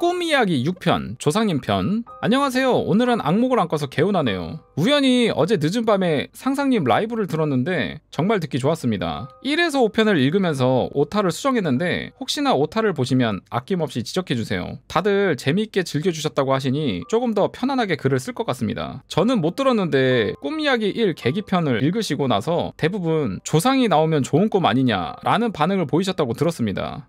꿈 이야기 6편 조상님 편. 안녕하세요. 오늘은 악몽을 안 꿔서 개운하네요. 우연히 어제 늦은 밤에 상상님 라이브를 들었는데 정말 듣기 좋았습니다. 1에서 5편을 읽으면서 오타를 수정했는데 혹시나 오타를 보시면 아낌없이 지적해주세요. 다들 재미있게 즐겨주셨다고 하시니 조금 더 편안하게 글을 쓸 것 같습니다. 저는 못 들었는데 꿈 이야기 1 계기편을 읽으시고 나서 대부분 조상이 나오면 좋은 꿈 아니냐 라는 반응을 보이셨다고 들었습니다.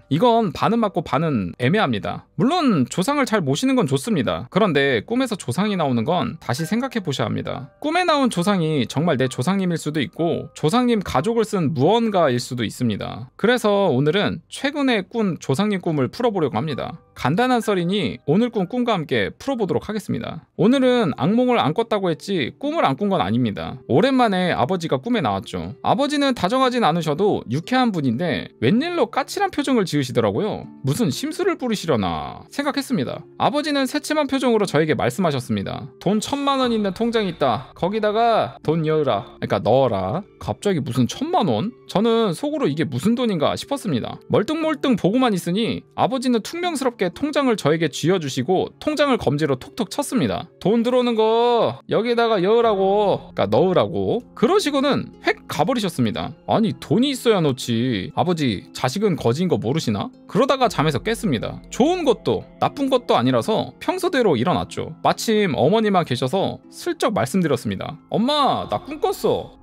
이건 반은 맞고 반은 애매합니다. 물론 조상을 잘 모시는 건 좋습니다. 그런데 꿈에서 조상이 나오는 건 다시 생각해 보셔야 합니다. 꿈에 나온 조상이 정말 내 조상님일 수도 있고 조상님 가족을 쓴 무언가일 수도 있습니다. 그래서 오늘은 최근에 꾼 조상님 꿈을 풀어보려고 합니다. 간단한 썰이니 오늘 꾼 꿈과 함께 풀어보도록 하겠습니다. 오늘은 악몽을 안 꿨다고 했지 꿈을 안 꾼 건 아닙니다. 오랜만에 아버지가 꿈에 나왔죠. 아버지는 다정하진 않으셔도 유쾌한 분인데 웬일로 까칠한 표정을 지으시더라고요. 무슨 심술을 뿌리시려나 생각했습니다. 아버지는 새침한 표정으로 저에게 말씀하셨습니다. 돈 1000만 원 있는 통장이 있다. 거기다가 돈 넣어라. 갑자기 무슨 1000만 원? 저는 속으로 이게 무슨 돈인가 싶었습니다. 멀뚱멀뚱 보고만 있으니 아버지는 퉁명스럽게 통장을 저에게 쥐어주시고 통장을 검지로 톡톡 쳤습니다. 돈 들어오는 거 여기다가 넣으라고 그러시고는 획 가버리셨습니다. 아니 돈이 있어야 넣지. 아버지 자식은 거지인 거 모르시나? 그러다가 잠에서 깼습니다. 좋은 것도 나쁜 것도 아니라서 평소대로 일어났죠. 마침 어머니만 계셔서 슬쩍 말씀드렸습니다. 엄마 나 꿈 꿨어.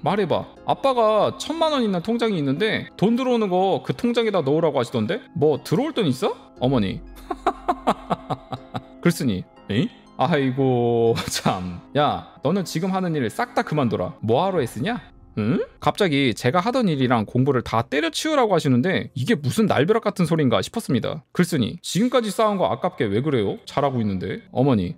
말해봐. 아빠가 1000만 원 있는 통장이 있는데 돈 들어오는 거 그 통장에다 넣으라고 하시던데? 뭐 들어올 돈 있어? 어머니. 글쓰니 에이? 아이고 참. 야 너는 지금 하는 일 싹 다 그만둬라. 뭐하러 했으냐? 응? 갑자기 제가 하던 일이랑 공부를 다 때려치우라고 하시는데 이게 무슨 날벼락 같은 소린가 싶었습니다. 글쓰니 지금까지 쌓은 거 아깝게 왜 그래요? 잘하고 있는데. 어머니.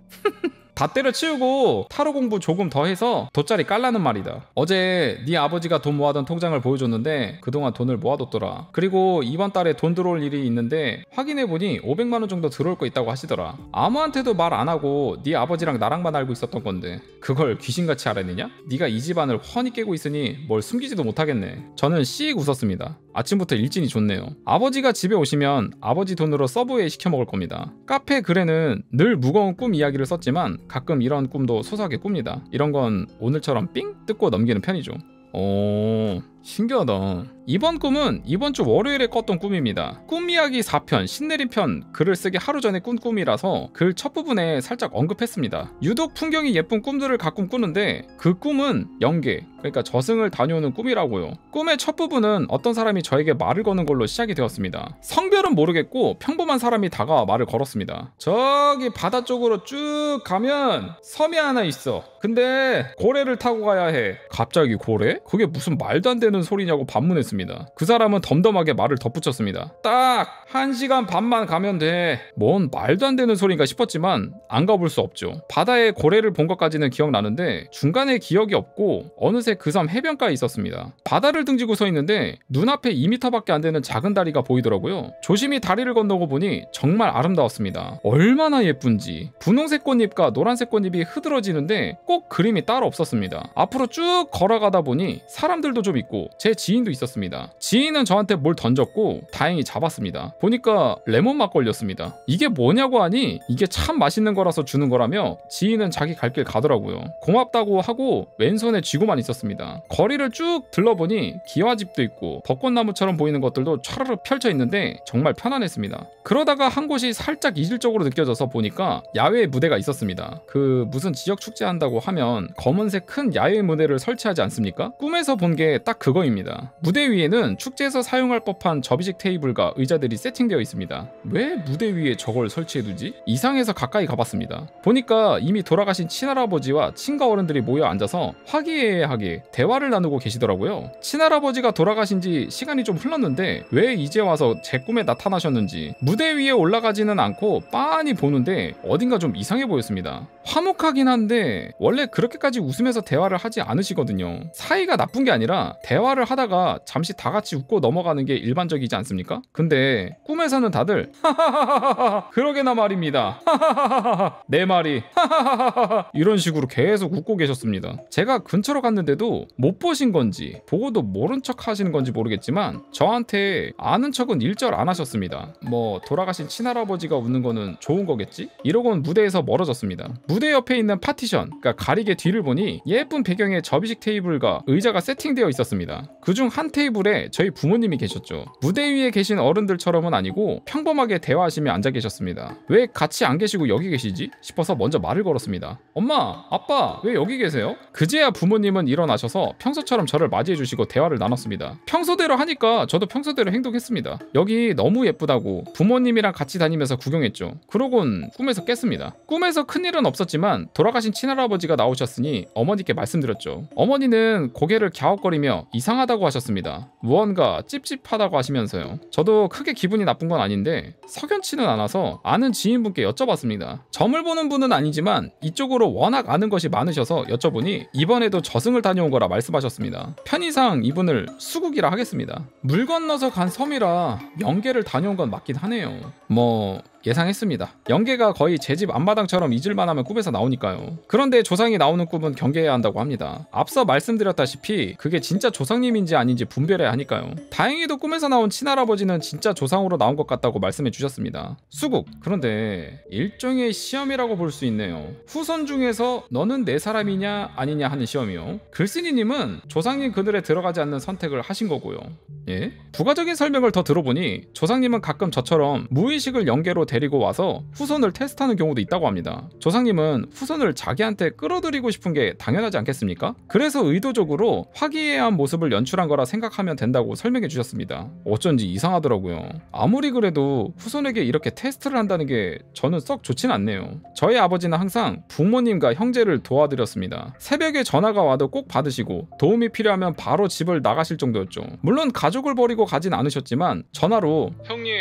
다 때려치우고 타로 공부 조금 더 해서 돗자리 깔라는 말이다. 어제 네 아버지가 돈 모아둔 통장을 보여줬는데 그동안 돈을 모아뒀더라. 그리고 이번 달에 돈 들어올 일이 있는데 확인해보니 500만 원 정도 들어올 거 있다고 하시더라. 아무한테도 말 안 하고 네 아버지랑 나랑만 알고 있었던 건데 그걸 귀신같이 알아내냐? 네가 이 집안을 훤히 깨고 있으니 뭘 숨기지도 못하겠네. 저는 씩 웃었습니다. 아침부터 일진이 좋네요. 아버지가 집에 오시면 아버지 돈으로 서브웨이 시켜 먹을 겁니다. 카페 글에는 늘 무거운 꿈 이야기를 썼지만 가끔 이런 꿈도 소소하게 꿉니다. 이런 건 오늘처럼 삥 뜯고 넘기는 편이죠. 오, 신기하다. 이번 꿈은 이번 주 월요일에 꿨던 꿈입니다. 꿈 이야기 4편 신내림 편 글을 쓰기 하루 전에 꾼 꿈이라서 글 첫 부분에 살짝 언급했습니다. 유독 풍경이 예쁜 꿈들을 가끔 꾸는데 그 꿈은 연계, 그러니까 저승을 다녀오는 꿈이라고요. 꿈의 첫 부분은 어떤 사람이 저에게 말을 거는 걸로 시작이 되었습니다. 성별은 모르겠고 평범한 사람이 다가와 말을 걸었습니다. 저기 바다 쪽으로 쭉 가면 섬이 하나 있어. 근데 고래를 타고 가야 해. 갑자기 고래? 그게 무슨 말도 안 되는 소리냐고 반문했습니다. 그 사람은 덤덤하게 말을 덧붙였습니다. 딱 1시간 반만 가면 돼. 뭔 말도 안 되는 소리인가 싶었지만 안 가볼 수 없죠. 바다에 고래를 본 것까지는 기억나는데 중간에 기억이 없고 어느새 그 섬 해변가에 있었습니다. 바다를 등지고 서 있는데 눈앞에 2m밖에 안 되는 작은 다리가 보이더라고요. 조심히 다리를 건너고 보니 정말 아름다웠습니다. 얼마나 예쁜지. 분홍색 꽃잎과 노란색 꽃잎이 흐드러지는데 꼭 그림이 따로 없었습니다. 앞으로 쭉 걸어가다 보니 사람들도 좀 있고 제 지인도 있었습니다. 지인은 저한테 뭘 던졌고 다행히 잡았습니다. 보니까 레몬 막걸리였습니다. 이게 뭐냐고 하니 이게 참 맛있는 거라서 주는 거라며 지인은 자기 갈 길 가더라고요. 고맙다고 하고 왼손에 쥐고만 있었습니다. 거리를 쭉 들러보니 기와집도 있고 벚꽃나무처럼 보이는 것들도 차르르 펼쳐 있는데 정말 편안했습니다. 그러다가 한 곳이 살짝 이질적으로 느껴져서 보니까 야외 무대가 있었습니다. 그 무슨 지역 축제한다고 하면 검은색 큰 야외 무대를 설치하지 않습니까? 꿈에서 본 게 딱 그거입니다. 무대 위에는 축제에서 사용할 법한 접이식 테이블과 의자들이 세팅되어 있습니다. 왜 무대 위에 저걸 설치해두지? 이상해서 가까이 가봤습니다. 보니까 이미 돌아가신 친할아버지와 친가 어른들이 모여 앉아서 화기애애하게 대화를 나누고 계시더라고요. 친할아버지가 돌아가신 지 시간이 좀 흘렀는데 왜 이제 와서 제 꿈에 나타나셨는지 무대 위에 올라가지는 않고 빤히 보는데 어딘가 좀 이상해 보였습니다. 화목하긴 한데 원래 그렇게까지 웃으면서 대화를 하지 않으시거든요. 사이가 사이가 나쁜 게 아니라 대화를 하다가 잠시 다 같이 웃고 넘어가는 게 일반적이지 않습니까? 근데 꿈에서는 다들 하하하하하 그러게나 말입니다. 하하하하하 내 말이 하하하하하 이런 식으로 계속 웃고 계셨습니다. 제가 근처로 갔는데도 못 보신 건지 보고도 모른 척 하시는 건지 모르겠지만 저한테 아는 척은 일절 안 하셨습니다. 뭐 돌아가신 친할아버지가 웃는 거는 좋은 거겠지? 이러곤 무대에서 멀어졌습니다. 무대 옆에 있는 파티션, 그러니까 가리개 뒤를 보니 예쁜 배경에 접이식 테이블과 의자가 세팅되어 있었습니다. 그중 한 테이블에 저희 부모님이 계셨죠. 무대 위에 계신 어른들처럼은 아니고 평범하게 대화하시며 앉아 계셨습니다. 왜 같이 안 계시고 여기 계시지? 싶어서 먼저 말을 걸었습니다. 엄마, 아빠, 왜 여기 계세요? 그제야 부모님은 일어나셔서 평소처럼 저를 맞이해 주시고 대화를 나눴습니다. 평소대로 하니까 저도 평소대로 행동했습니다. 여기 너무 예쁘다고 부모님이랑 같이 다니면서 구경했죠. 그러곤 꿈에서 깼습니다. 꿈에서 큰일은 없었지만 돌아가신 친할아버지가 나오셨으니 어머니께 말씀드렸죠. 어머니는 고개를 갸웃거리며 이상하다고 하셨습니다. 무언가 찝찝하다고 하시면서요. 저도 크게 기분이 나쁜 건 아닌데 석연치는 않아서 아는 지인분께 여쭤봤습니다. 점을 보는 분은 아니지만 이쪽으로 워낙 아는 것이 많으셔서 여쭤보니 이번에도 저승을 다녀온 거라 말씀하셨습니다. 편의상 이분을 수국이라 하겠습니다. 물 건너서 간 섬이라 영계를 다녀온 건 맞긴 하네요. 뭐 예상했습니다. 영계가 거의 제 집 앞마당처럼 잊을만 하면 꿈에서 나오니까요. 그런데 조상이 나오는 꿈은 경계해야 한다고 합니다. 앞서 말씀드렸다시피 그게 진짜 조상님인지 아닌지 분별해야 하니까요. 다행히도 꿈에서 나온 친할아버지는 진짜 조상으로 나온 것 같다고 말씀해 주셨습니다. 수국, 그런데 일종의 시험이라고 볼 수 있네요. 후손 중에서 너는 내 사람이냐 아니냐 하는 시험이요. 글쓴이님은 조상님 그늘에 들어가지 않는 선택을 하신 거고요. 예? 부가적인 설명을 더 들어보니 조상님은 가끔 저처럼 무의식을 영계로 데리고 와서 후손을 테스트하는 경우도 있다고 합니다. 조상님은 후손을 자기한테 끌어들이고 싶은 게 당연하지 않겠습니까? 그래서 의도적으로 화기애애한 모습을 연출한 거라 생각하면 된다고 설명해 주셨습니다. 어쩐지 이상하더라고요. 아무리 그래도 후손에게 이렇게 테스트를 한다는 게 저는 썩 좋진 않네요. 저희 아버지는 항상 부모님과 형제를 도와드렸습니다. 새벽에 전화가 와도 꼭 받으시고 도움이 필요하면 바로 집을 나가실 정도였죠. 물론 가족을 버리고 가진 않으셨지만 전화로 형님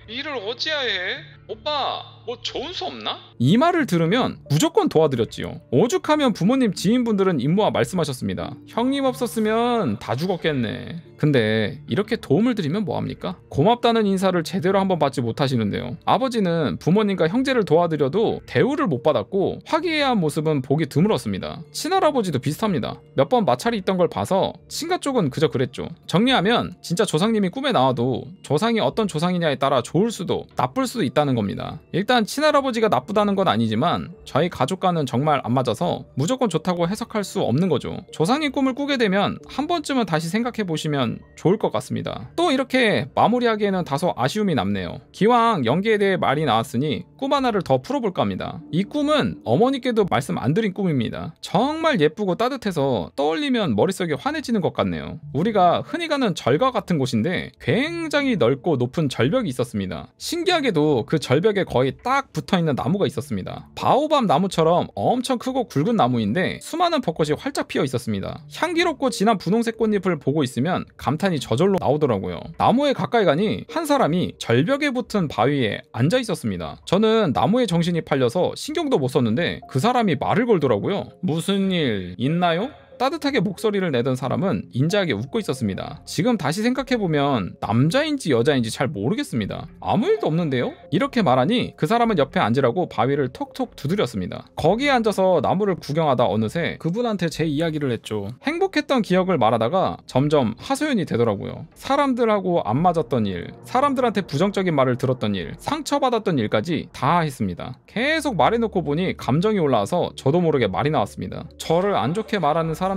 일을 어찌해야 해? 오빠 뭐 좋은 수 없나? 이 말을 들으면 무조건 도와드렸지요. 오죽하면 부모님 지인분들은 임모와 말씀하셨습니다. 형님 없었으면 다 죽었겠네. 근데 이렇게 도움을 드리면 뭐합니까? 고맙다는 인사를 제대로 한번 받지 못하시는데요. 아버지는 부모님과 형제를 도와드려도 대우를 못 받았고 화기애애한 모습은 보기 드물었습니다. 친할아버지도 비슷합니다. 몇 번 마찰이 있던 걸 봐서 친가 쪽은 그저 그랬죠. 정리하면 진짜 조상님이 꿈에 나와도 조상이 어떤 조상이냐에 따라 좋을 수도 나쁠 수도 있다는 겁니다. 일단 친할아버지가 나쁘다는 건 아니지만 저희 가족과는 정말 안 맞아서 무조건 좋다고 해석할 수 없는 거죠. 조상님 꿈을 꾸게 되면 한 번쯤은 다시 생각해 보시면 좋을 것 같습니다. 또 이렇게 마무리하기에는 다소 아쉬움이 남네요. 기왕 연계에 대해 말이 나왔으니 꿈 하나를 더 풀어볼까 합니다. 이 꿈은 어머니께도 말씀 안 드린 꿈입니다. 정말 예쁘고 따뜻해서 떠올리면 머릿속에 환해지는 것 같네요. 우리가 흔히 가는 절가 같은 곳인데 굉장히 넓고 높은 절벽이 있었습니다. 신기하게도 그 절벽에 거의 딱 붙어있는 나무가 있었습니다. 바오밤 나무처럼 엄청 크고 굵은 나무인데 수많은 벚꽃이 활짝 피어 있었습니다. 향기롭고 진한 분홍색 꽃잎을 보고 있으면 감탄이 저절로 나오더라고요. 나무에 가까이 가니 한 사람이 절벽에 붙은 바위에 앉아 있었습니다. 저는 나무에 정신이 팔려서 신경도 못 썼는데 그 사람이 말을 걸더라고요. 무슨 일 있나요? 따뜻하게 목소리를 내던 사람은 인자하게 웃고 있었습니다. 지금 다시 생각해보면 남자인지 여자인지 잘 모르겠습니다. 아무 일도 없는데요? 이렇게 말하니 그 사람은 옆에 앉으라고 바위를 톡톡 두드렸습니다. 거기에 앉아서 나무를 구경하다 어느새 그분한테 제 이야기를 했죠. 행복했던 기억을 말하다가 점점 하소연이 되더라고요. 사람들하고 안 맞았던 일, 사람들한테 부정적인 말을 들었던 일, 상처받았던 일까지 다 했습니다. 계속 말해놓고 보니 감정이 올라와서 저도 모르게 말이 나왔습니다. 저를 안 좋게 말하는 사람들은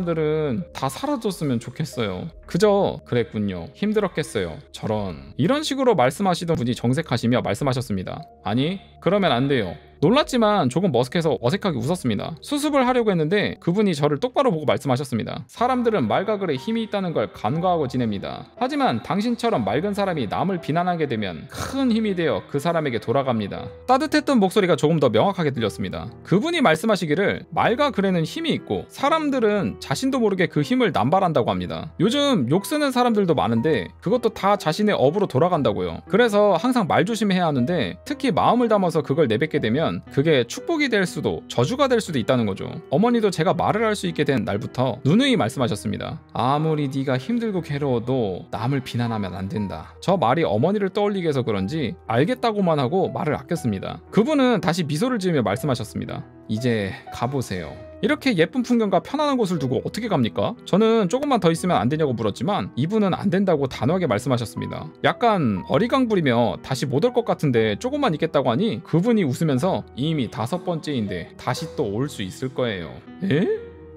다 사라졌으면 좋겠어요. 그저 그랬군요. 힘들었겠어요. 저런. 이런 식으로 말씀하시던 분이 정색하시며 말씀하셨습니다. 아니, 그러면 안 돼요. 놀랐지만 조금 머쓱해서 어색하게 웃었습니다. 수습을 하려고 했는데 그분이 저를 똑바로 보고 말씀하셨습니다. 사람들은 말과 글에 힘이 있다는 걸 간과하고 지냅니다. 하지만 당신처럼 맑은 사람이 남을 비난하게 되면 큰 힘이 되어 그 사람에게 돌아갑니다. 따뜻했던 목소리가 조금 더 명확하게 들렸습니다. 그분이 말씀하시기를 말과 글에는 힘이 있고 사람들은 자신도 모르게 그 힘을 남발한다고 합니다. 요즘 욕 쓰는 사람들도 많은데 그것도 다 자신의 업으로 돌아간다고요. 그래서 항상 말 조심해야 하는데 특히 마음을 담아서 그걸 내뱉게 되면 있으면 그게 축복이 될 수도 저주가 될 수도 있다는 거죠. 어머니도 제가 말을 할 수 있게 된 날부터 누누이 말씀하셨습니다. 아무리 네가 힘들고 괴로워도 남을 비난하면 안 된다. 저 말이 어머니를 떠올리게 해서 그런지 알겠다고만 하고 말을 아꼈습니다. 그분은 다시 미소를 지으며 말씀하셨습니다. 이제 가보세요. 이렇게 예쁜 풍경과 편안한 곳을 두고 어떻게 갑니까? 저는 조금만 더 있으면 안 되냐고 물었지만 이분은 안 된다고 단호하게 말씀하셨습니다. 약간 어리광 부리며 다시 못 올 것 같은데 조금만 있겠다고 하니 그분이 웃으면서 이미 5번째인데 다시 또 올 수 있을 거예요. 에?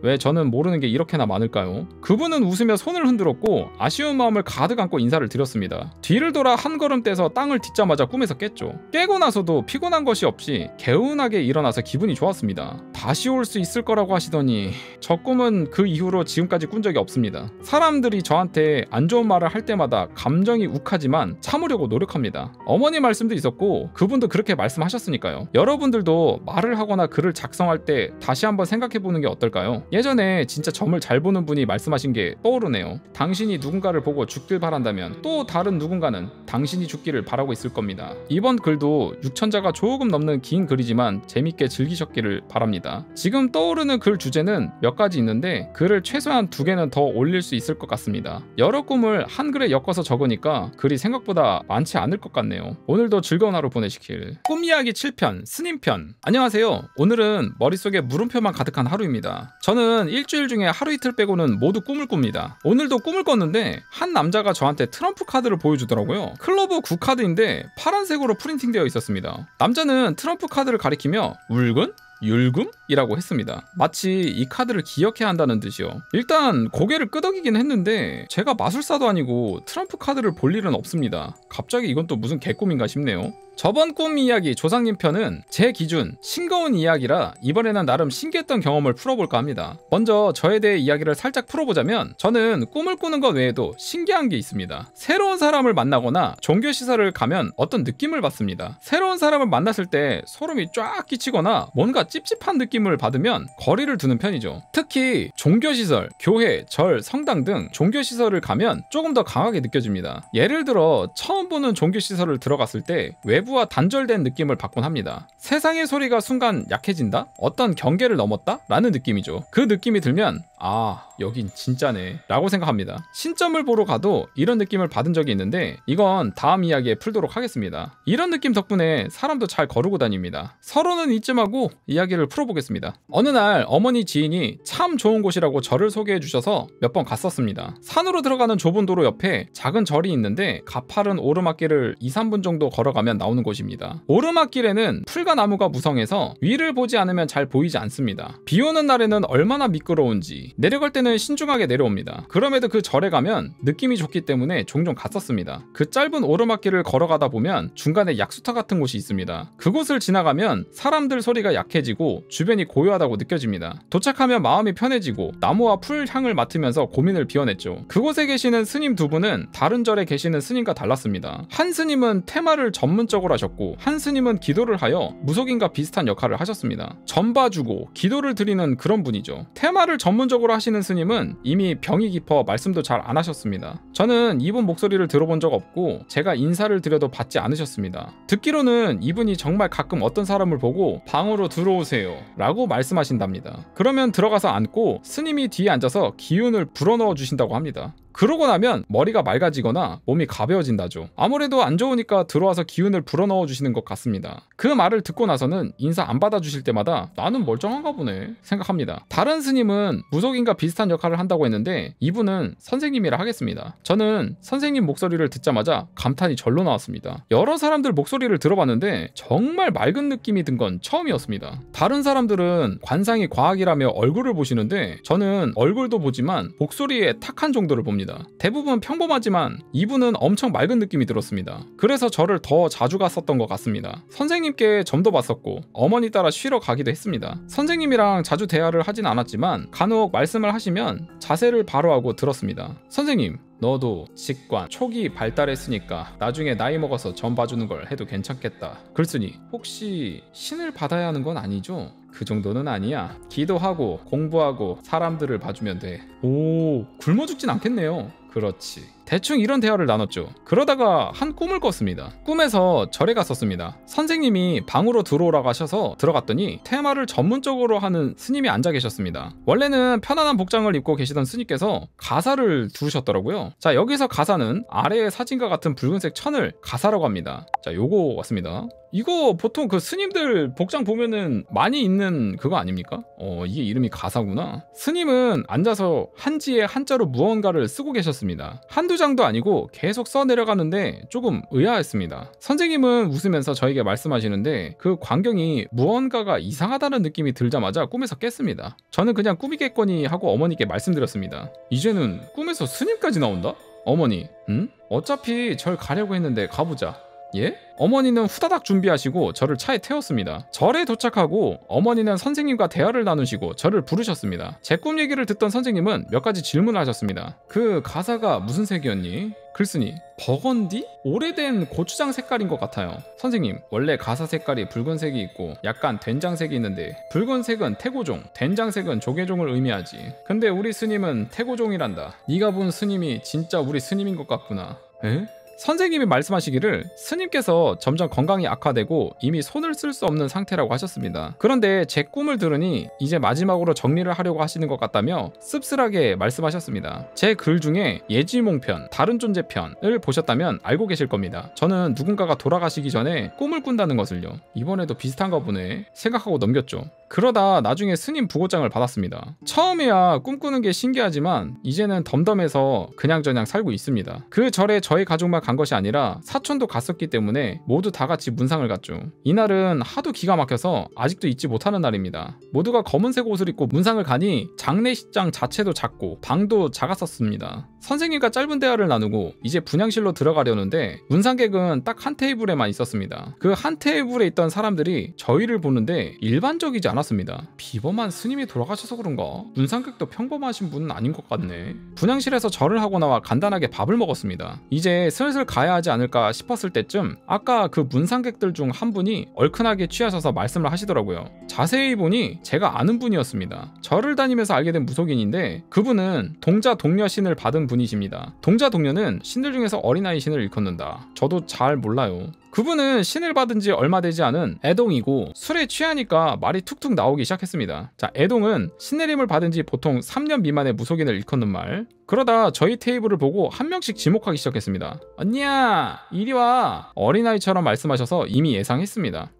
왜 저는 모르는 게 이렇게나 많을까요? 그분은 웃으며 손을 흔들었고 아쉬운 마음을 가득 안고 인사를 드렸습니다. 뒤를 돌아 한 걸음 떼서 땅을 딛자마자 꿈에서 깼죠. 깨고 나서도 피곤한 것이 없이 개운하게 일어나서 기분이 좋았습니다. 다시 올 수 있을 거라고 하시더니 저 꿈은 그 이후로 지금까지 꾼 적이 없습니다. 사람들이 저한테 안 좋은 말을 할 때마다 감정이 욱하지만 참으려고 노력합니다. 어머니 말씀도 있었고 그분도 그렇게 말씀하셨으니까요. 여러분들도 말을 하거나 글을 작성할 때 다시 한번 생각해보는 게 어떨까요? 예전에 진짜 점을 잘 보는 분이 말씀하신 게 떠오르네요. 당신이 누군가를 보고 죽길 바란다면 또 다른 누군가는 당신이 죽기를 바라고 있을 겁니다. 이번 글도 6,000자가 조금 넘는 긴 글이지만 재밌게 즐기셨기를 바랍니다. 지금 떠오르는 글 주제는 몇 가지 있는데 글을 최소한 2개는 더 올릴 수 있을 것 같습니다. 여러 꿈을 한글에 엮어서 적으니까 글이 생각보다 많지 않을 것 같네요. 오늘도 즐거운 하루 보내시길. 꿈 이야기 7편 스님편. 안녕하세요. 오늘은 머릿속에 물음표만 가득한 하루입니다. 저는 일주일 중에 하루 이틀 빼고는 모두 꿈을 꿉니다. 오늘도 꿈을 꿨는데 한 남자가 저한테 트럼프 카드를 보여주더라고요. 클로브 9카드인데 파란색으로 프린팅되어 있었습니다. 남자는 트럼프 카드를 가리키며 울근? 율금? 이라고 했습니다. 마치 이 카드를 기억해야 한다는 듯이요. 일단 고개를 끄덕이긴 했는데 제가 마술사도 아니고 트럼프 카드를 볼 일은 없습니다. 갑자기 이건 또 무슨 개꿈인가 싶네요. 저번 꿈 이야기 조상님 편은 제 기준 싱거운 이야기라 이번에는 나름 신기했던 경험을 풀어볼까 합니다. 먼저 저에 대해 이야기를 살짝 풀어보자면 저는 꿈을 꾸는 것 외에도 신기한 게 있습니다. 새로운 사람을 만나거나 종교시설을 가면 어떤 느낌을 받습니다. 새로운 사람을 만났을 때 소름이 쫙 끼치거나 뭔가 찝찝한 느낌을 받으면 거리를 두는 편이죠. 특히 종교시설, 교회, 절, 성당 등 종교시설을 가면 조금 더 강하게 느껴집니다. 예를 들어 처음 보는 종교시설을 들어갔을 때 외부와 단절된 느낌을 받곤 합니다. 세상의 소리가 순간 약해진다? 어떤 경계를 넘었다? 라는 느낌이죠. 그 느낌이 들면 아, 여긴 진짜네 라고 생각합니다. 신점을 보러 가도 이런 느낌을 받은 적이 있는데 이건 다음 이야기에 풀도록 하겠습니다. 이런 느낌 덕분에 사람도 잘 거르고 다닙니다. 서로는 이쯤 하고 이야기를 풀어보겠습니다. 어느 날 어머니 지인이 참 좋은 곳이라고 절을 소개해 주셔서 몇 번 갔었습니다. 산으로 들어가는 좁은 도로 옆에 작은 절이 있는데 가파른 오르막길을 2-3분 정도 걸어가면 나오는 곳입니다. 오르막길에는 풀과 나무가 무성해서 위를 보지 않으면 잘 보이지 않습니다. 비 오는 날에는 얼마나 미끄러운지 내려갈 때는 신중하게 내려옵니다. 그럼에도 그 절에 가면 느낌이 좋기 때문에 종종 갔었습니다. 그 짧은 오르막길을 걸어가다 보면 중간에 약수터 같은 곳이 있습니다. 그곳을 지나가면 사람들 소리가 약해지고 주변이 고요하다고 느껴집니다. 도착하면 마음이 편해지고 나무와 풀 향을 맡으면서 고민을 비워냈죠. 그곳에 계시는 스님 2분은 다른 절에 계시는 스님과 달랐습니다. 한 스님은 테마를 전문적으로 하셨고 한 스님은 기도를 하여 무속인과 비슷한 역할을 하셨습니다. 전 봐주고 기도를 드리는 그런 분이죠. 테마를 전문적으로 하시는 스님은 이미 병이 깊어 말씀도 잘 안 하셨습니다. 저는 이분 목소리를 들어본 적 없고 제가 인사를 드려도 받지 않으셨습니다. 듣기로는 이분이 정말 가끔 어떤 사람을 보고 방으로 들어오세요 라고 말씀하신답니다. 그러면 들어가서 앉고 스님이 뒤에 앉아서 기운을 불어넣어 주신다고 합니다. 그러고 나면 머리가 맑아지거나 몸이 가벼워진다죠. 아무래도 안 좋으니까 들어와서 기운을 불어넣어 주시는 것 같습니다. 그 말을 듣고 나서는 인사 안 받아주실 때마다 나는 멀쩡한가 보네 생각합니다. 다른 스님은 무속인과 비슷한 역할을 한다고 했는데 이분은 선생님이라 하겠습니다. 저는 선생님 목소리를 듣자마자 감탄이 절로 나왔습니다. 여러 사람들 목소리를 들어봤는데 정말 맑은 느낌이 든 건 처음이었습니다. 다른 사람들은 관상이 과학이라며 얼굴을 보시는데 저는 얼굴도 보지만 목소리에 탁한 정도를 봅니다. 대부분 평범하지만 이분은 엄청 맑은 느낌이 들었습니다. 그래서 저를 더 자주 갔었던 것 같습니다. 선생님께 점도 봤었고 어머니 따라 쉬러 가기도 했습니다. 선생님이랑 자주 대화를 하진 않았지만 간혹 말씀을 하시면 자세를 바로 하고 들었습니다. 선생님, 너도 직관 초기 발달했으니까 나중에 나이 먹어서 점 봐주는 걸 해도 괜찮겠다. 글쓰니 혹시 신을 받아야 하는 건 아니죠? 그 정도는 아니야. 기도하고 공부하고 사람들을 봐주면 돼. 오, 굶어 죽진 않겠네요. 그렇지. 대충 이런 대화를 나눴죠. 그러다가 한 꿈을 꿨습니다. 꿈에서 절에 갔었습니다. 선생님이 방으로 들어오라고 하셔서 들어갔더니 테마를 전문적으로 하는 스님이 앉아 계셨습니다. 원래는 편안한 복장을 입고 계시던 스님께서 가사를 두르셨더라고요. 자, 여기서 가사는 아래의 사진과 같은 붉은색 천을 가사라고 합니다. 자, 요거 왔습니다. 이거 보통 그 스님들 복장 보면은 많이 있는 그거 아닙니까? 이게 이름이 가사구나. 스님은 앉아서 한지에 한자로 무언가를 쓰고 계셨습니다. 한두 장도 아니고 계속 써 내려가는데 조금 의아했습니다. 선생님은 웃으면서 저에게 말씀하시는데 그 광경이 무언가가 이상하다는 느낌이 들자마자 꿈에서 깼습니다. 저는 그냥 꿈이겠거니 하고 어머니께 말씀드렸습니다. 이제는 꿈에서 스님까지 나온다? 어머니, 응? 어차피 절 가려고 했는데 가보자. 예? 어머니는 후다닥 준비하시고 저를 차에 태웠습니다. 절에 도착하고 어머니는 선생님과 대화를 나누시고 저를 부르셨습니다. 제 꿈 얘기를 듣던 선생님은 몇 가지 질문을 하셨습니다. 그 가사가 무슨 색이었니? 글쓰니 버건디? 오래된 고추장 색깔인 것 같아요. 선생님, 원래 가사 색깔이 붉은색이 있고 약간 된장색이 있는데 붉은색은 태고종, 된장색은 조계종을 의미하지. 근데 우리 스님은 태고종이란다. 네가 본 스님이 진짜 우리 스님인 것 같구나. 에? 선생님이 말씀하시기를 스님께서 점점 건강이 악화되고 이미 손을 쓸 수 없는 상태라고 하셨습니다. 그런데 제 꿈을 들으니 이제 마지막으로 정리를 하려고 하시는 것 같다며 씁쓸하게 말씀하셨습니다. 제 글 중에 예지몽편, 다른 존재편을 보셨다면 알고 계실 겁니다. 저는 누군가가 돌아가시기 전에 꿈을 꾼다는 것을요. 이번에도 비슷한가 보네 생각하고 넘겼죠. 그러다 나중에 스님 부고장을 받았습니다. 처음에야 꿈꾸는 게 신기하지만 이제는 덤덤해서 그냥저냥 살고 있습니다. 그 절에 저희 가족만 간 것이 아니라 사촌도 갔었기 때문에 모두 다 같이 문상을 갔죠. 이날은 하도 기가 막혀서 아직도 잊지 못하는 날입니다. 모두가 검은색 옷을 입고 문상을 가니 장례식장 자체도 작고 방도 작았었습니다. 선생님과 짧은 대화를 나누고 이제 분향실로 들어가려는데 문상객은 딱 한 테이블에만 있었습니다. 그 한 테이블에 있던 사람들이 저희를 보는데 일반적이지 않았습니다. 비범한 스님이 돌아가셔서 그런가? 문상객도 평범하신 분은 아닌 것 같네. 분향실에서 절을 하고 나와 간단하게 밥을 먹었습니다. 이제 슬슬 가야 하지 않을까 싶었을 때쯤 아까 그 문상객들 중 한 분이 얼큰하게 취하셔서 말씀을 하시더라고요. 자세히 보니 제가 아는 분이었습니다. 절을 다니면서 알게 된 무속인인데 그분은 동자 동녀 신을 받은 분이십니다. 동자 동녀는 신들 중에서 어린아이 신을 일컫는다. 저도 잘 몰라요. 그분은 신을 받은 지 얼마 되지 않은 애동이고 술에 취하니까 말이 툭툭 나오기 시작했습니다. 자, 애동은 신내림을 받은 지 보통 3년 미만의 무속인을 일컫는 말. 그러다 저희 테이블을 보고 한 명씩 지목하기 시작했습니다. 언니야, 이리 와. 어린아이처럼 말씀하셔서 이미 예상했습니다.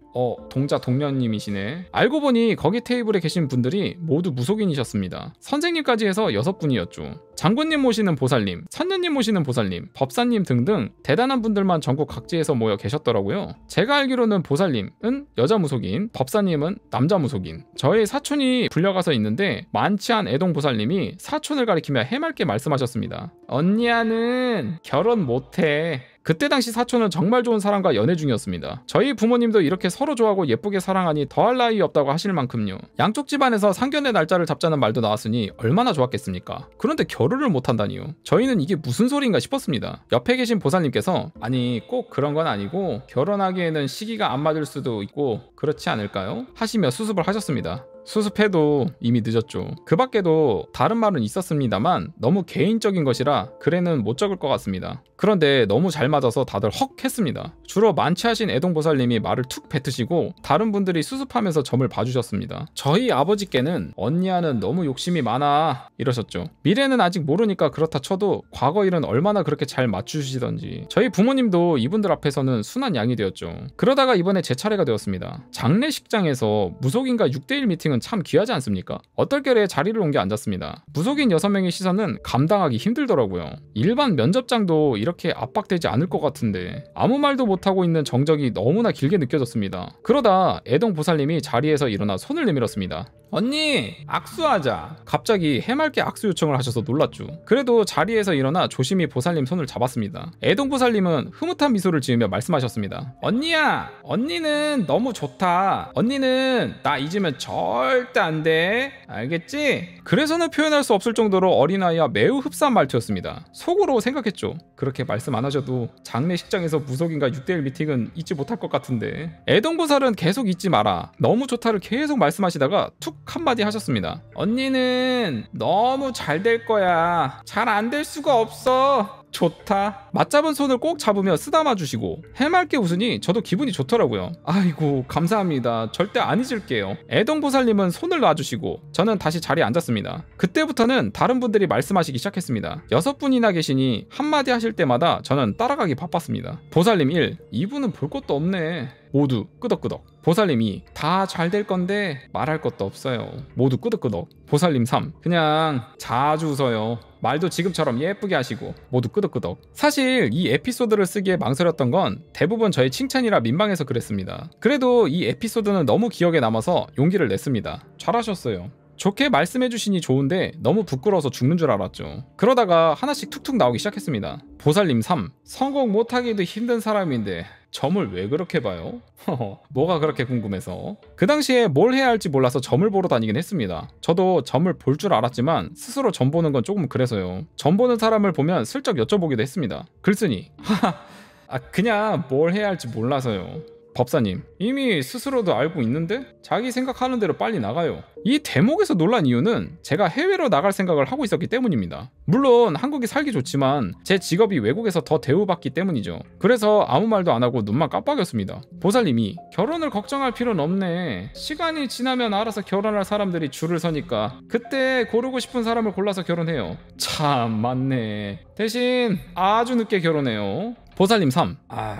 동자 동녀님이시네. 알고 보니 거기 테이블에 계신 분들이 모두 무속인이셨습니다. 선생님까지 해서 6분이었죠. 장군님 모시는 보살님, 선녀님 모시는 보살님, 법사님 등등 대단한 분들만 전국 각지에서 모여 계셨더라고요. 제가 알기로는 보살님은 여자 무속인, 법사님은 남자 무속인. 저의 사촌이 불려가서 있는데 만취한 애동 보살님이 사촌을 가리키며 해맑게 말씀하셨습니다. 언니야는 결혼 못해. 그때 당시 사촌은 정말 좋은 사람과 연애 중이었습니다. 저희 부모님도 이렇게 서로 좋아하고 예쁘게 사랑하니 더할 나위 없다고 하실 만큼요. 양쪽 집안에서 상견례 날짜를 잡자는 말도 나왔으니 얼마나 좋았겠습니까? 그런데 결혼을 못한다니요. 저희는 이게 무슨 소리인가 싶었습니다. 옆에 계신 보살님께서 아니 꼭 그런 건 아니고 결혼하기에는 시기가 안 맞을 수도 있고 그렇지 않을까요? 하시며 수습을 하셨습니다. 수습해도 이미 늦었죠. 그 밖에도 다른 말은 있었습니다만 너무 개인적인 것이라 글에는 못 적을 것 같습니다. 그런데 너무 잘 맞아서 다들 헉 했습니다. 주로 만취하신 애동보살님이 말을 툭 뱉으시고 다른 분들이 수습하면서 점을 봐주셨습니다. 저희 아버지께는 언니야는 너무 욕심이 많아 이러셨죠. 미래는 아직 모르니까 그렇다 쳐도 과거 일은 얼마나 그렇게 잘 맞추시던지. 저희 부모님도 이분들 앞에서는 순한 양이 되었죠. 그러다가 이번에 제 차례가 되었습니다. 장례식장에서 무속인과 6대1 미팅은 참 귀하지 않습니까? 얼떨결에 자리를 옮겨 앉았습니다. 무속인 6명의 시선은 감당하기 힘들더라고요. 일반 면접장도 이렇게 압박되지 않을 것 같은데 아무 말도 못하고 있는 정적이 너무나 길게 느껴졌습니다. 그러다 애동 보살님이 자리에서 일어나 손을 내밀었습니다. 언니 악수하자. 갑자기 해맑게 악수 요청을 하셔서 놀랐죠. 그래도 자리에서 일어나 조심히 보살님 손을 잡았습니다. 애동 보살님은 흐뭇한 미소를 지으며 말씀하셨습니다. 언니야, 언니는 너무 좋다. 언니는 나 잊으면 절대 안 돼. 알겠지? 그래서는 표현할 수 없을 정도로 어린아이와 매우 흡사한 말투였습니다. 속으로 생각했죠. 그렇게 말씀 안 하셔도 장례식장에서 무속인과 6대1 미팅은 잊지 못할 것 같은데. 애동보살은 계속 잊지 마라. 너무 좋다를 계속 말씀하시다가 툭 한마디 하셨습니다. 언니는 너무 잘 될 거야. 잘 안 될 수가 없어. 좋다. 맞잡은 손을 꼭 잡으며 쓰다마 주시고 해맑게 웃으니 저도 기분이 좋더라고요. 아이고 감사합니다. 절대 안 잊을게요. 애동보살님은 손을 놔주시고 저는 다시 자리에 앉았습니다. 그때부터는 다른 분들이 말씀하시기 시작했습니다. 6분이나 계시니 한마디 하실 때마다 저는 따라가기 바빴습니다. 보살님 1. 이분은 볼 것도 없네. 모두 끄덕끄덕. 보살님 2. 다 잘 될 건데 말할 것도 없어요. 모두 끄덕끄덕. 보살님 3. 그냥 자주 웃어요. 말도 지금처럼 예쁘게 하시고. 모두 끄덕끄덕. 사실 이 에피소드를 쓰기에 망설였던 건 대부분 저의 칭찬이라 민망해서 그랬습니다. 그래도 이 에피소드는 너무 기억에 남아서 용기를 냈습니다. 잘하셨어요. 좋게 말씀해주시니 좋은데 너무 부끄러워서 죽는 줄 알았죠. 그러다가 하나씩 툭툭 나오기 시작했습니다. 보살님 3. 성공 못하기도 힘든 사람인데 점을 왜 그렇게 봐요? 뭐가 그렇게 궁금해서. 그 당시에 뭘 해야 할지 몰라서 점을 보러 다니긴 했습니다. 저도 점을 볼 줄 알았지만 스스로 점 보는 건 조금 그래서요. 점 보는 사람을 보면 슬쩍 여쭤보기도 했습니다. 글쓴이 그냥 뭘 해야 할지 몰라서요. 법사님, 이미 스스로도 알고 있는데 자기 생각하는 대로 빨리 나가요. 이 대목에서 놀란 이유는 제가 해외로 나갈 생각을 하고 있었기 때문입니다. 물론 한국이 살기 좋지만 제 직업이 외국에서 더 대우받기 때문이죠. 그래서 아무 말도 안 하고 눈만 깜빡였습니다. 보살님이 결혼을 걱정할 필요는 없네. 시간이 지나면 알아서 결혼할 사람들이 줄을 서니까 그때 고르고 싶은 사람을 골라서 결혼해요. 참 맞네. 대신 아주 늦게 결혼해요. 보살님 3.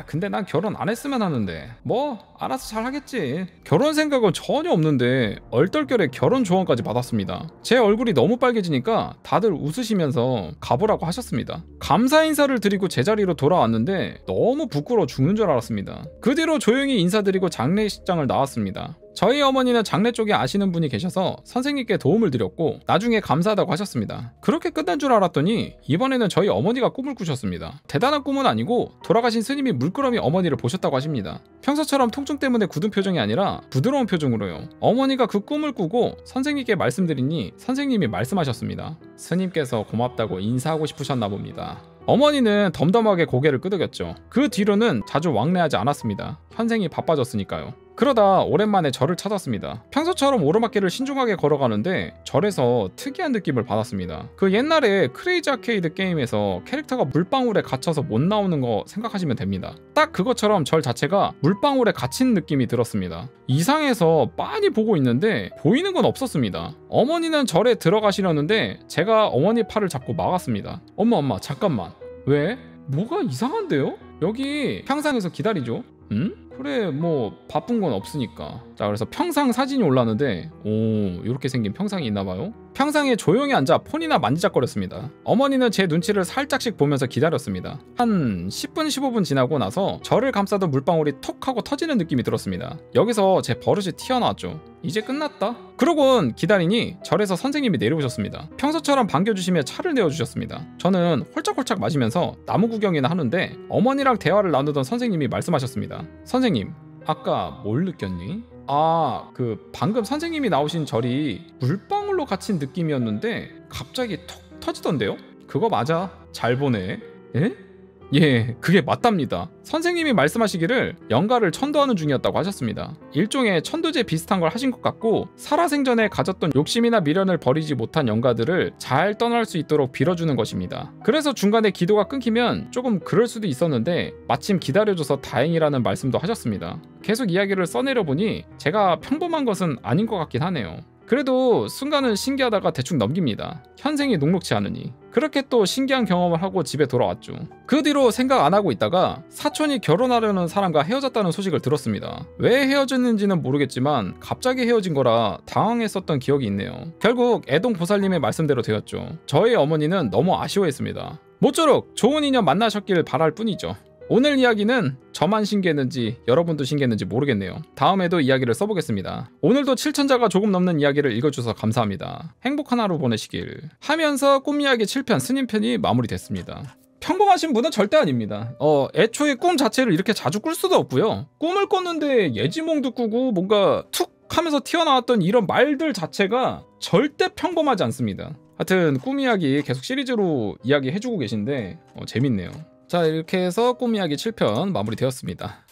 근데 난 결혼 안 했으면 하는데 뭐 알아서 잘 하겠지. 결혼 생각은 전혀 없는데 얼떨결에 결혼 조언까지 받았습니다. 제 얼굴이 너무 빨개지니까 다들 웃으시면서 가보라고 하셨습니다. 감사 인사를 드리고 제자리로 돌아왔는데 너무 부끄러워 죽는 줄 알았습니다. 그 뒤로 조용히 인사드리고 장례식장을 나왔습니다. 저희 어머니는 장례 쪽에 아시는 분이 계셔서 선생님께 도움을 드렸고 나중에 감사하다고 하셨습니다. 그렇게 끝난 줄 알았더니 이번에는 저희 어머니가 꿈을 꾸셨습니다. 대단한 꿈은 아니고 돌아가신 스님이 물끄러미 어머니를 보셨다고 하십니다. 평소처럼 통증 때문에 굳은 표정이 아니라 부드러운 표정으로요. 어머니가 그 꿈을 꾸고 선생님께 말씀드리니 선생님이 말씀하셨습니다. 스님께서 고맙다고 인사하고 싶으셨나 봅니다. 어머니는 덤덤하게 고개를 끄덕였죠. 그 뒤로는 자주 왕래하지 않았습니다. 현생이 바빠졌으니까요. 그러다 오랜만에 절을 찾았습니다. 평소처럼 오르막길을 신중하게 걸어가는데 절에서 특이한 느낌을 받았습니다. 그 옛날에 크레이지 아케이드 게임에서 캐릭터가 물방울에 갇혀서 못 나오는 거 생각하시면 됩니다. 딱 그것처럼 절 자체가 물방울에 갇힌 느낌이 들었습니다. 이상해서 빤히 보고 있는데 보이는 건 없었습니다. 어머니는 절에 들어가시려는데 제가 어머니 팔을 잡고 막았습니다. 엄마 잠깐만. 왜? 뭐가 이상한데요? 여기 평상에서 기다리죠. 그래 뭐 바쁜 건 없으니까. 자 그래서 평상 사진이 올랐는데 이렇게 생긴 평상이 있나봐요. 평상에 조용히 앉아 폰이나 만지작거렸습니다. 어머니는 제 눈치를 살짝씩 보면서 기다렸습니다. 한 10분 15분 지나고 나서 저를 감싸던 물방울이 톡 하고 터지는 느낌이 들었습니다. 여기서 제 버릇이 튀어나왔죠. 이제 끝났다. 그러곤 기다리니 절에서 선생님이 내려오셨습니다. 평소처럼 반겨주시며 차를 내어주셨습니다. 저는 홀짝홀짝 마시면서 나무 구경이나 하는데 어머니랑 대화를 나누던 선생님이 말씀하셨습니다. 선생님, 아까 뭘 느꼈니? 방금 선생님이 나오신 절이 물방울로 갇힌 느낌이었는데 갑자기 톡 터지던데요? 그거 맞아. 잘 보네. 에? 예, 그게 맞답니다. 선생님이 말씀하시기를 영가를 천도하는 중이었다고 하셨습니다. 일종의 천도제 비슷한 걸 하신 것 같고 살아생전에 가졌던 욕심이나 미련을 버리지 못한 영가들을 잘 떠날 수 있도록 빌어주는 것입니다. 그래서 중간에 기도가 끊기면 조금 그럴 수도 있었는데 마침 기다려줘서 다행이라는 말씀도 하셨습니다. 계속 이야기를 써내려보니 제가 평범한 것은 아닌 것 같긴 하네요. 그래도 순간은 신기하다가 대충 넘깁니다. 현생이 녹록치 않으니. 그렇게 또 신기한 경험을 하고 집에 돌아왔죠. 그 뒤로 생각 안 하고 있다가 사촌이 결혼하려는 사람과 헤어졌다는 소식을 들었습니다. 왜 헤어졌는지는 모르겠지만 갑자기 헤어진 거라 당황했었던 기억이 있네요. 결국 애동보살님의 말씀대로 되었죠. 저희 어머니는 너무 아쉬워했습니다. 모쪼록 좋은 인연 만나셨길 바랄 뿐이죠. 오늘 이야기는 저만 신기했는지 여러분도 신기했는지 모르겠네요. 다음에도 이야기를 써보겠습니다. 오늘도 7천자가 조금 넘는 이야기를 읽어주셔서 감사합니다. 행복한 하루 보내시길 하면서 꿈 이야기 7편 스님편이 마무리됐습니다. 평범하신 분은 절대 아닙니다. 애초에 꿈 자체를 이렇게 자주 꿀 수도 없고요. 꿈을 꿨는데 예지몽도 꾸고 뭔가 툭 하면서 튀어나왔던 이런 말들 자체가 절대 평범하지 않습니다. 하여튼 꿈 이야기 계속 시리즈로 이야기해주고 계신데 재밌네요. 자 이렇게 해서 꿈 이야기 7편 마무리되었습니다.